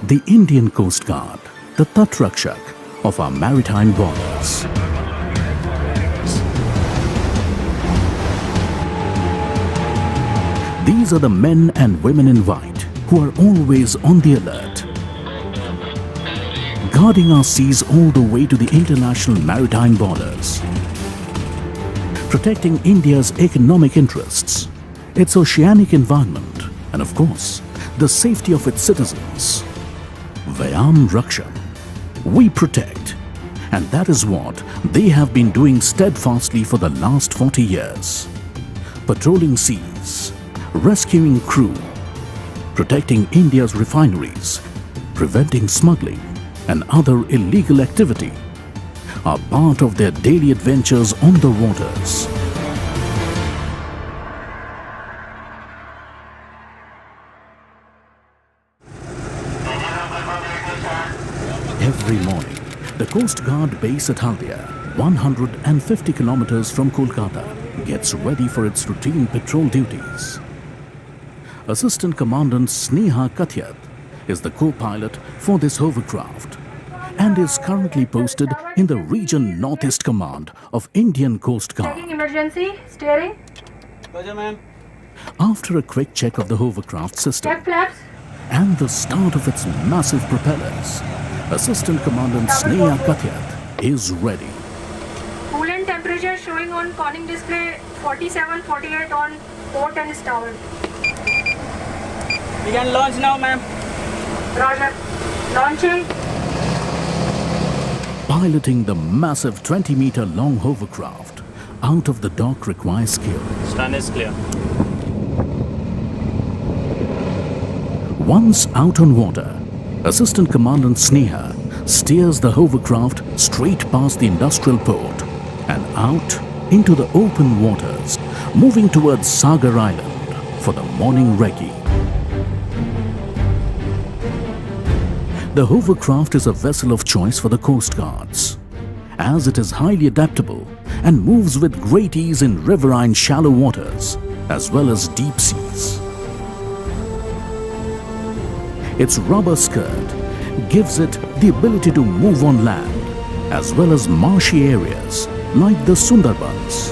The Indian Coast Guard, the Tatrakshak of our maritime borders. These are the men and women in white who are always on the alert, guarding our seas all the way to the international maritime borders, protecting India's economic interests, its oceanic environment, and of course, the safety of its citizens. Vayam Raksham. We protect. And that is what they have been doing steadfastly for the last 40 years. Patrolling seas, rescuing crew, protecting India's refineries, preventing smuggling and other illegal activity are part of their daily adventures on the waters. Every morning, the Coast Guard base at Haldia, 150 kilometers from Kolkata, gets ready for its routine patrol duties. Assistant Commandant Sneha Kathiat is the co-pilot for this hovercraft and is currently posted in the Region Northeast Command of Indian Coast Guard. Checking emergency, steering. Roger, ma'am. After a quick check of the hovercraft system Check flaps. and the start of its massive propellers, Assistant Commandant Sneha Kathiat is ready. Coolant temperature showing on conning display 47-48 on port and starboard. We can launch now, ma'am. Roger. Launching. Piloting the massive 20-meter long hovercraft out of the dock requires skill. Stern is clear. Once out on water, Assistant Commandant Sneha steers the hovercraft straight past the industrial port and out into the open waters, moving towards Sagar Island for the morning recce. The hovercraft is a vessel of choice for the Coast Guards, as it is highly adaptable and moves with great ease in riverine shallow waters as well as deep seas. Its rubber skirt gives it the ability to move on land as well as marshy areas like the Sundarbans.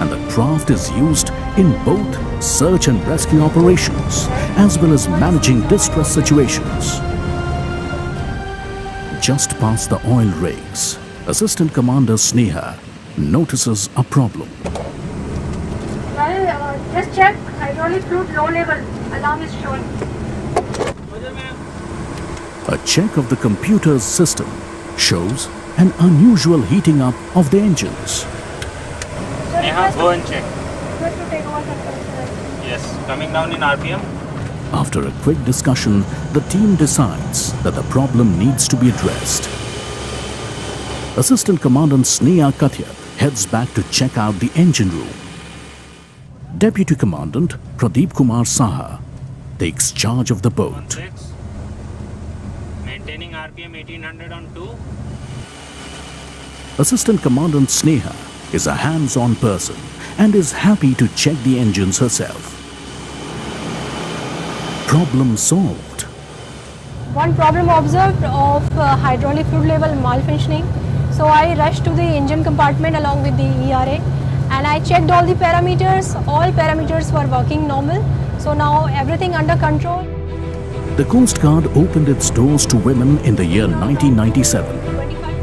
And the craft is used in both search and rescue operations as well as managing distress situations. Just past the oil rigs, Assistant Commander Sneha notices a problem. Well, just check. Hydraulic fluid low level. Alarm is showing. Roger, ma'am. A check of the computer's system shows an unusual heating up of the engines. Neha, go and check. Request to take over control. Yes, coming down in RPM. After a quick discussion, the team decides that the problem needs to be addressed. Assistant Commandant Sneha Kathiat heads back to check out the engine room. Deputy Commandant Pradeep Kumar Saha takes charge of the boat. 6. Maintaining RPM 1800 on 2. Assistant Commandant Sneha is a hands-on person and is happy to check the engines herself. Problem solved. One problem observed of hydraulic fluid level malfunctioning. So I rushed to the engine compartment along with the ERA and I checked all the parameters. All parameters were working normal. So now everything under control. The Coast Guard opened its doors to women in the year 1997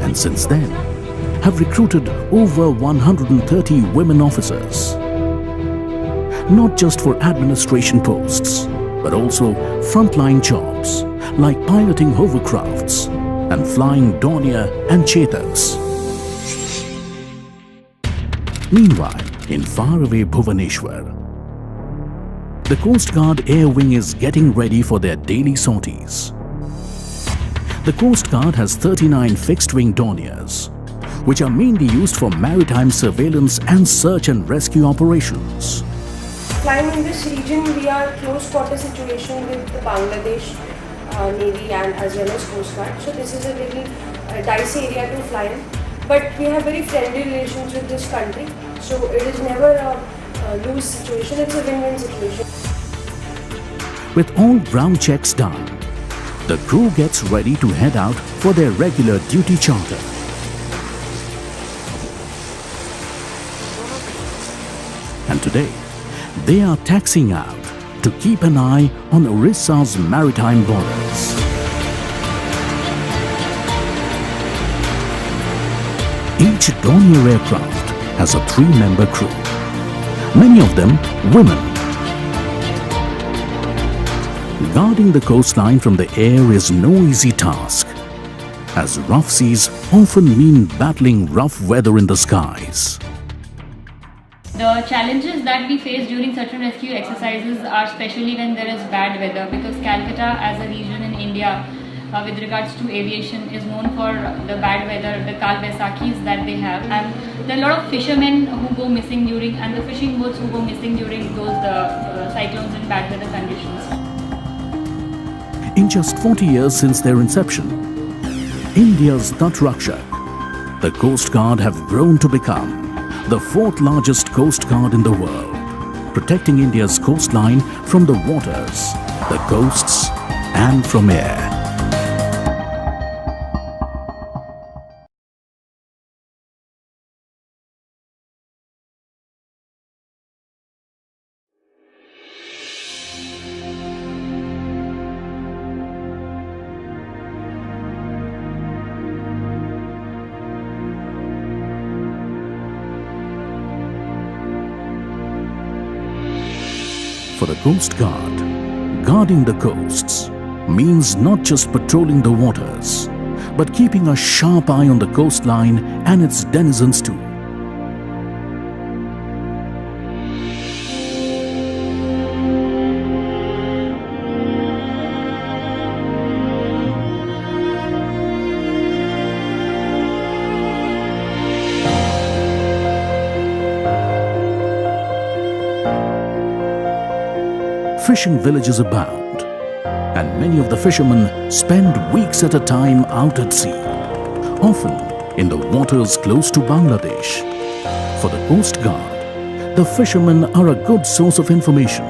and since then have recruited over 130 women officers. Not just for administration posts, but also frontline jobs like piloting hovercrafts and flying Dornier and Chetaks. Meanwhile, in faraway Bhubaneswar, the Coast Guard Air Wing is getting ready for their daily sorties. The Coast Guard has 39 fixed-wing Dorniers, which are mainly used for maritime surveillance and search and rescue operations. Flying in this region, we are close quarter situation with the Bangladesh Navy and as well as Coast Guard. So this is a little dicey area to fly in. But we have very friendly relations with this country. So it is never a lose situation, it's a win-win situation. With all ground checks done, The crew gets ready to head out for their regular duty charter. And today, they are taxiing out to keep an eye on Orissa's maritime borders. Each Dornier aircraft has a 3-member crew, many of them women. Guarding the coastline from the air is no easy task, as rough seas often mean battling rough weather in the skies. The challenges that we face during search and rescue exercises are especially when there is bad weather, because Calcutta as a region in India with regards to aviation is known for the bad weather, the Kal Baisakis that they have, and there are a lot of fishermen who go missing during, and the fishing boats who go missing during those cyclones and bad weather conditions. In just 40 years since their inception, India's Tatrakshak, the Coast Guard, have grown to become the 4th largest coast guard in the world, protecting India's coastline from the waters, the coasts, and from air. For the Coast Guard, guarding the coasts means not just patrolling the waters, but keeping a sharp eye on the coastline and its denizens too. Fishing villages abound, and many of the fishermen spend weeks at a time out at sea, often in the waters close to Bangladesh. For the Coast Guard, the fishermen are a good source of information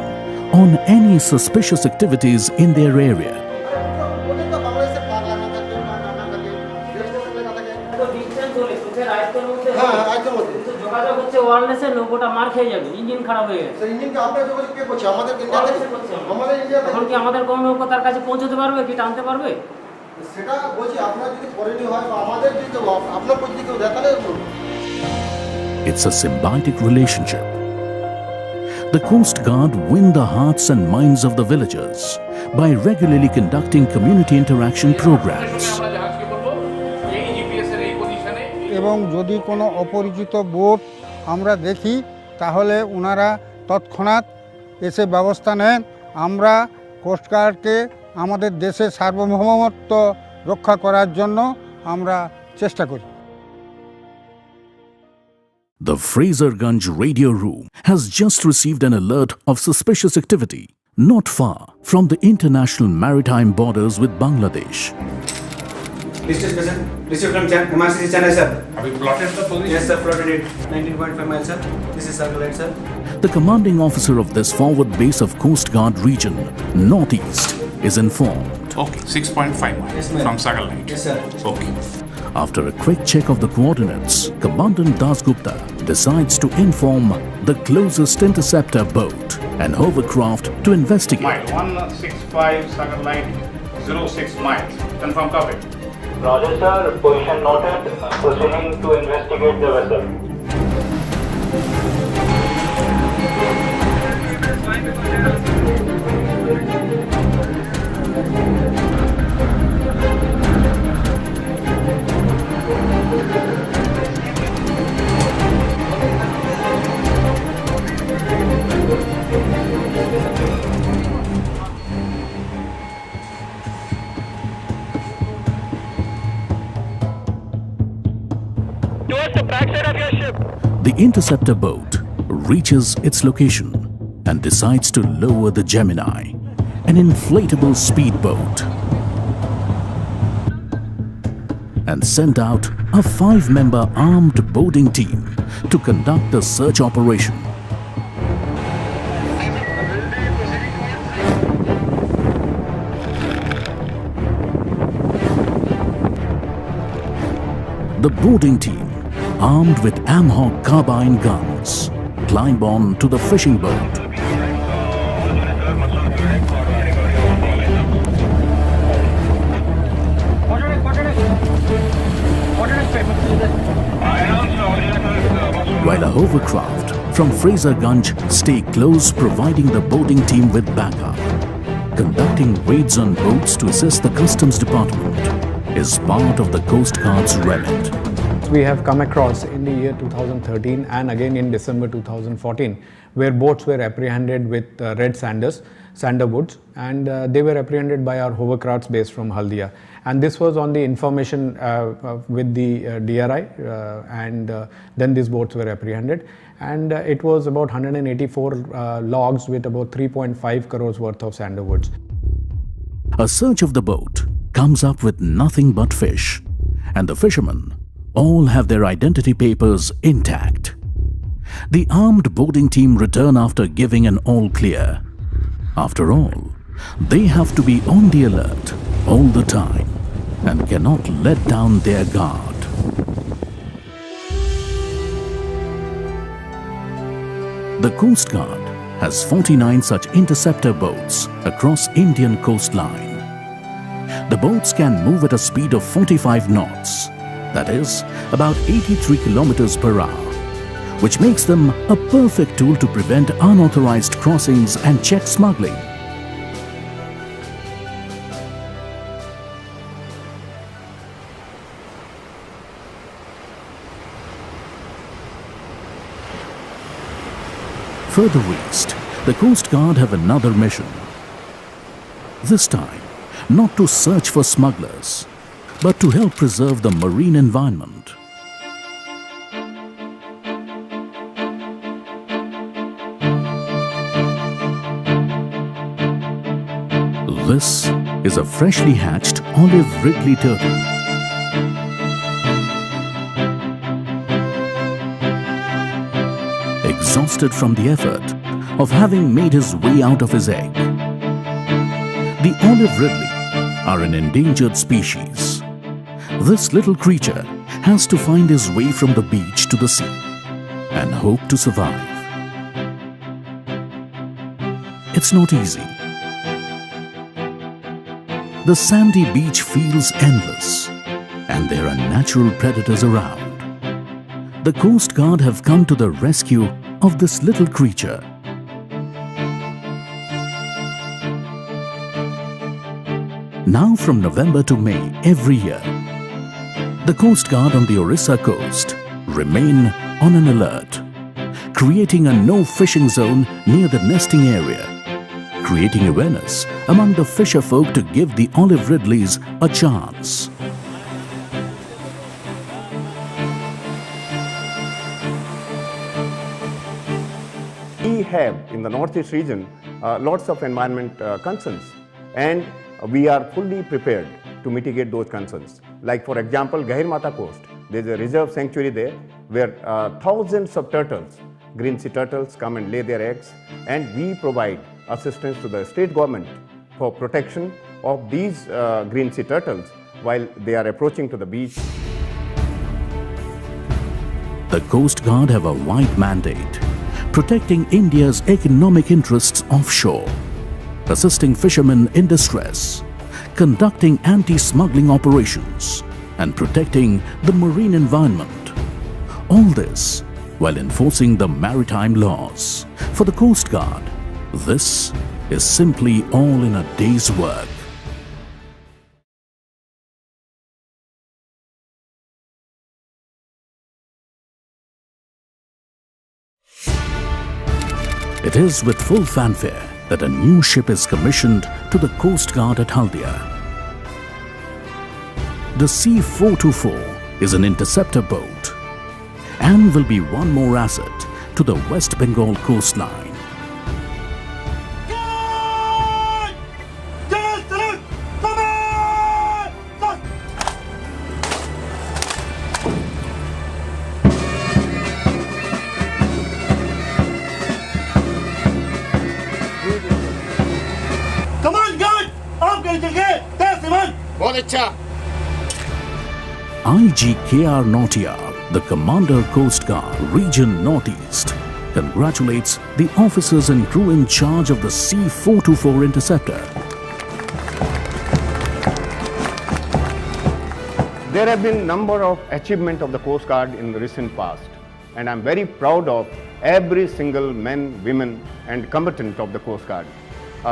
on any suspicious activities in their area. It's a symbiotic relationship. The Coast Guard win the hearts and minds of the villagers by regularly conducting community interaction programs. এবং যদি কোনো অপরিচিত boat আমরা দেখি তাহলে ওনারা তৎক্ষণাৎ এসে ব্যবস্থা নেন। আমরা কোস্টগার্ডকে আমাদের দেশের সার্বভৌমত্ব রক্ষা করার জন্য আমরা চেষ্টা করি। The Fraserganj radio room has just received an alert of suspicious activity not far from the international maritime borders with Bangladesh. Received from MRCC channel, sir. Have you plotted the position? Yes, sir, plotted it. 19.5 miles, sir. This is circle light, sir. The commanding officer of this forward base of Coast Guard region, Northeast, is informed. Okay, 6.5 miles Yes, ma'am. from Sagalite. Yes, sir. Okay. After a quick check of the coordinates, Commandant Dasgupta decides to inform the closest interceptor boat and hovercraft to investigate. Mile 165 Sagalite 06 miles. Confirm copy. Roger, sir. Position noted. Proceeding to investigate the vessel. The interceptor boat reaches its location and decides to lower the Gemini, an inflatable speedboat, and send out a 5-member armed boarding team to conduct the search operation. the boarding team, armed with Amhawk carbine guns, climb on to the fishing boat. While a hovercraft from Frasergunj stay close, providing the boarding team with backup. Conducting raids on boats to assist the Customs Department is part of the Coast Guard's remit. We have come across in the year 2013 and again in December 2014, where boats were apprehended with red sandalwoods, and they were apprehended by our hovercrafts based from Haldia. And this was on the information with the DRI, and then these boats were apprehended. And it was about 184 logs with about 3.5 crores worth of sandalwoods. A search of the boat comes up with nothing but fish, and the fishermen all have their identity papers intact. The armed boarding team return after giving an all clear. After all, they have to be on the alert all the time and cannot let down their guard. The Coast Guard has 49 such interceptor boats across Indian coastline. The boats can move at a speed of 45 knots, that is, about 83 kilometers per hour, which makes them a perfect tool to prevent unauthorized crossings and check smuggling. Further east, the Coast Guard have another mission. This time, not to search for smugglers, but to help preserve the marine environment. This is a freshly hatched olive ridley turtle. Exhausted from the effort of having made his way out of his egg. The olive ridley are an endangered species. This little creature has to find his way from the beach to the sea and hope to survive. It's not easy. The sandy beach feels endless, and there are natural predators around. The Coast Guard have come to the rescue of this little creature. Now from November to May every year, the Coast Guard on the Orissa coast remain on an alert, creating a no fishing zone near the nesting area, creating awareness among the fisher folk to give the olive ridleys a chance. We have in the Northeast region lots of environment concerns, and we are fully prepared to mitigate those concerns. Like for example, Gahir Mata Coast, there is a reserve sanctuary there where thousands of turtles, green sea turtles, come and lay their eggs, and we provide assistance to the state government for protection of these green sea turtles while they are approaching to the beach. The Coast Guard have a wide mandate, protecting India's economic interests offshore, assisting fishermen in distress, conducting anti-smuggling operations, and protecting the marine environment. All this while enforcing the maritime laws. For the Coast Guard, this is simply all in a day's work. It is with full fanfare that a new ship is commissioned to the Coast Guard at Haldia. The C-424 is an interceptor boat and will be one more asset to the West Bengal coastline. IGKR Nautiyar, the Commander Coast Guard Region Northeast, congratulates the officers and crew in charge of the C-424 interceptor. There have been a number of achievements of the Coast Guard in the recent past, and I'm very proud of every single men, women and combatant of the Coast Guard.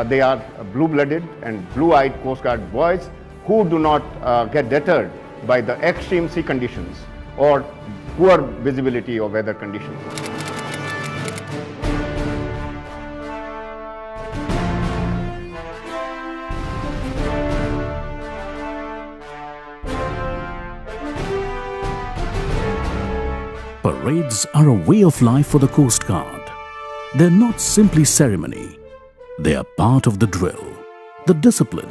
They are blue-blooded and blue-eyed Coast Guard boys who do not get deterred by the extreme sea conditions or poor visibility or weather conditions. Parades are a way of life for the Coast Guard. They're not simply ceremony. They are part of the drill, the discipline,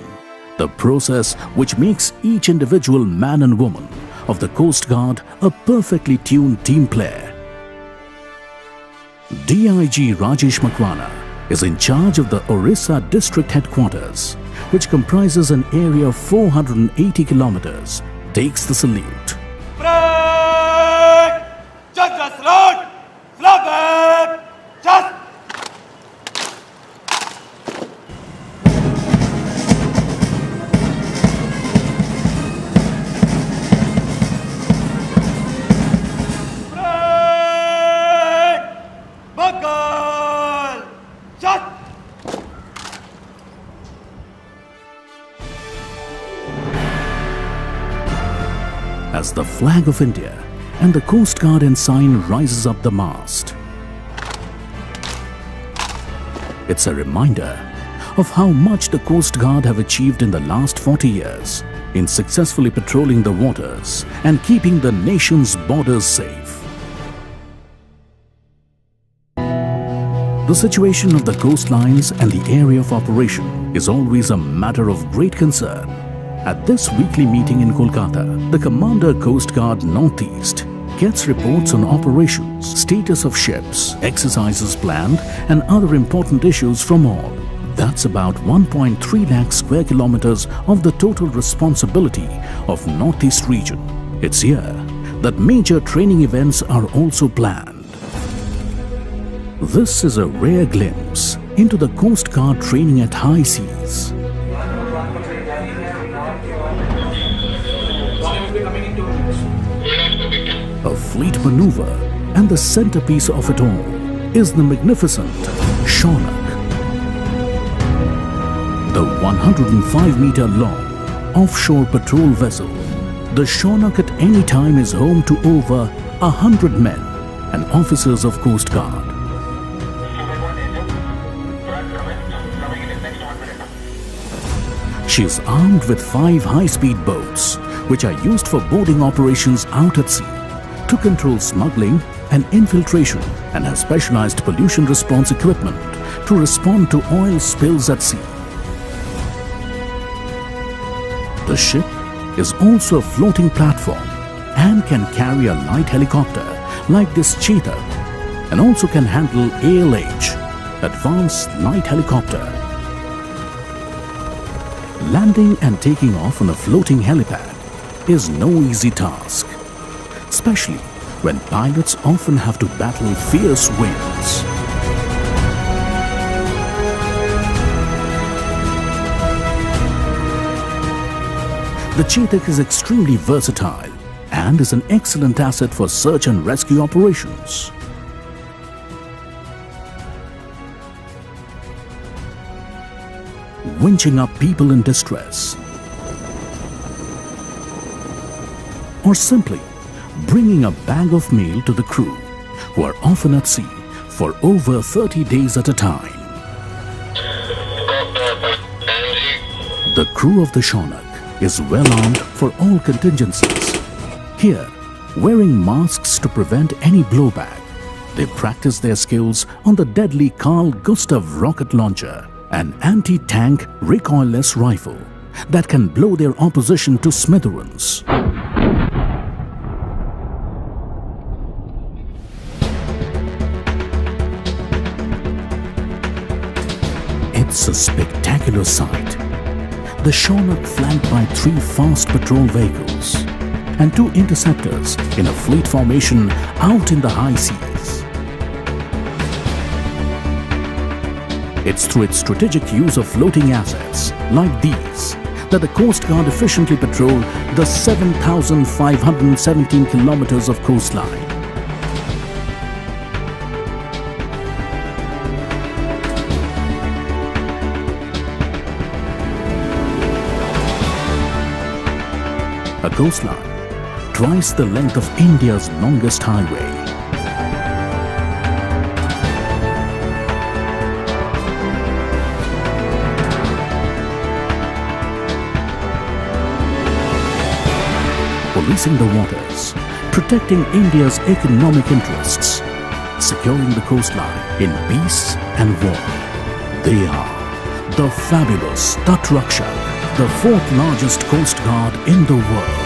the process which makes each individual man and woman of the Coast Guard a perfectly tuned team player. DIG Rajesh Makwana is in charge of the Orissa District Headquarters, which comprises an area of 480 kilometers, takes the salute. As the flag of India and the Coast Guard ensign rises up the mast, it's a reminder of how much the Coast Guard have achieved in the last 40 years in successfully patrolling the waters and keeping the nation's borders safe. The situation of the coastlines and the area of operation is always a matter of great concern. At this weekly meeting in Kolkata, the Commander Coast Guard Northeast gets reports on operations, status of ships, exercises planned and other important issues from all. That's about 1.3 lakh square kilometers of the total responsibility of Northeast region. It's here that major training events are also planned. This is a rare glimpse into the Coast Guard training at high seas. A fleet maneuver, and the centerpiece of it all is the magnificent Shaunak. The 105-meter-long offshore patrol vessel, the Shaunak at any time is home to over 100 men and officers of Coast Guard. She is armed with 5 high-speed boats, which are used for boarding operations out at sea, to control smuggling and infiltration, and has specialized pollution response equipment to respond to oil spills at sea. The ship is also a floating platform and can carry a light helicopter like this Cheetah, and also can handle ALH, Advanced Light Helicopter. Landing and taking off on a floating helipad is no easy task, especially when pilots often have to battle fierce winds. The Cheetah is extremely versatile and is an excellent asset for search and rescue operations. Winching up people in distress, or simply bringing a bag of mail to the crew, who are often at sea for over 30 days at a time. The crew of the Shaunak is well armed for all contingencies. Here, wearing masks to prevent any blowback, they practice their skills on the deadly Carl Gustav rocket launcher, an anti-tank recoilless rifle that can blow their opposition to smithereens. It's a spectacular sight. The Shaunak, flanked by 3 fast patrol vehicles, and 2 interceptors in a fleet formation out in the high seas. It's through its strategic use of floating assets like these that the Coast Guard efficiently patrol the 7,517 kilometers of coastline. A coastline twice the length of India's longest highway. Policing the waters, protecting India's economic interests, securing the coastline in peace and war. They are the fabulous Tat Rakshak, the 4th largest coast guard in the world.